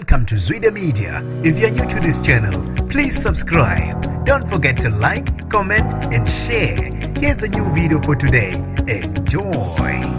Welcome to Zwida Media. If you're new to this channel, please subscribe. Don't forget to like, comment and share. Here's a new video for today. Enjoy.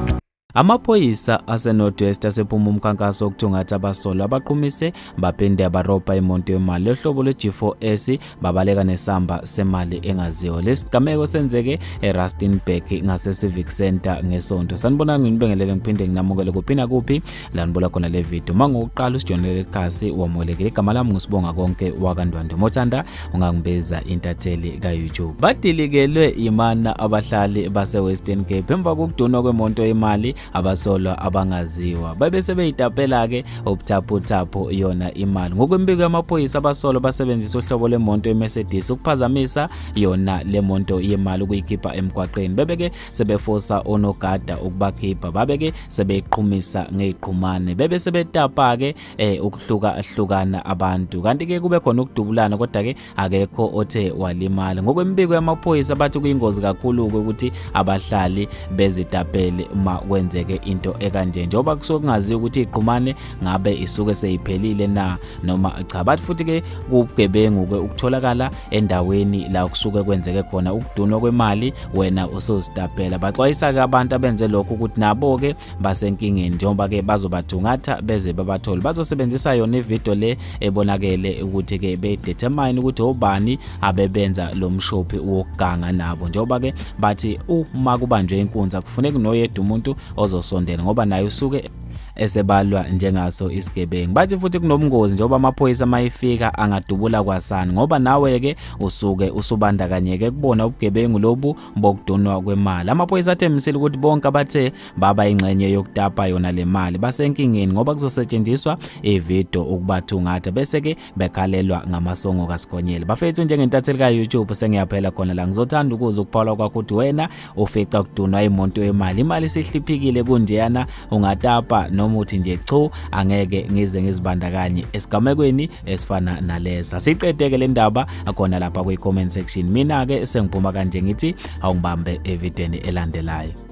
Amaphoyisa aseNorthwest asephuma umkhankaso wokuthungatha abasolwa abaqumise baphinde abarobha imonto yemali ehlobo le-G4S babaleka nesamba semali engaziwa. Lesigameko senzeke eRustenburg ngase Civic Center ngesonto. Sanibonani nginibingelele ngiphinde nginamukele kuphina kuphi la nibola khona le video. Mangokuqala usijonele lekhasi wamolekile igama lami ngusibonga konke wakandwande Mothanda ungangibeza intatheli ka YouTube. Badilikelwe imana abahlali base Western Cape emva kokudunwa kwemonto yemali abasolwa abangaziwa bebese beyitapela ke obuthapho yona imali. Ngokwembiko yamaphoyisa abasolwa basebenzisa uhlobo lemonto yeMercedes ukuphazamisa yona lemonto yemali ukuyikhipha emgwaqeni. Bebeke sebefosa onogada ukubakhipha, babeke sebeqhumisa ngeziqhumane, bebese betapa ke ukuhlukahlukana abantu. Kanti ke kube khona ukudubulana kodwa ke akekho othe walimala. Ngokwembiko yamaphoyisa bathi kuyingozi kakhulu ukuthi abahlali bezitapele uma kwenzeke into ekanje njengoba kusuke kungaziwa ukuthi iqhumane ngabe isuke seyiphelile na noma cha. Bathi futhi ke kubugebengu ke ukutholakala endaweni la kusuke kwenzeke khona ukudunwa kwemali wena usozitapela. Baxwayisa ke abantu abenze lokho ukuthi nabo ke basenkingeni njengoba ke bazobathungatha beze babathole. Bazosebenzisa yona ivideo le ebonakele ukuthi ke bedetermine ukuthi obani abebenza lo mshophi wokuganga nabo njengoba ke bathi uma kubanjwe inkunza kufuneka noyedwa umuntu ozosondela ngoba naye usuke esebalwa njengaso isigebengu. Bathi futhi kunobungozi njengoba amaphoyisa mayifika angadubula kwasani ngoba nawe ke usuke usubandakanyeke kubona ubugebengu lobu bokudunwa kwemali. Amaphoyisa athemisile ukuthi bonke abathe baba ingxenye yokutapa yona le mali basenkingeni ngoba kuzosetshenziswa ivideo ukubathungatha bese ke bekhalelwa ngamasongo kaSigonyela. Bafethu njengentatheli ka YouTube sengiyaphela khona la ngizothanda ukuza ukuphala kwakho ukuthi wena ufica ukudunwa imonto yemali, imali sihliphikile kunjeyana ungatapa noma uthi nje cho angeke ngize ngizibandakanye esigamekweni esifana nalesa. Siqedeke le ndaba akhona lapha kwi comment section. Mina ke sengiphuma kanje ngithi awungibambe evideni elandelayo.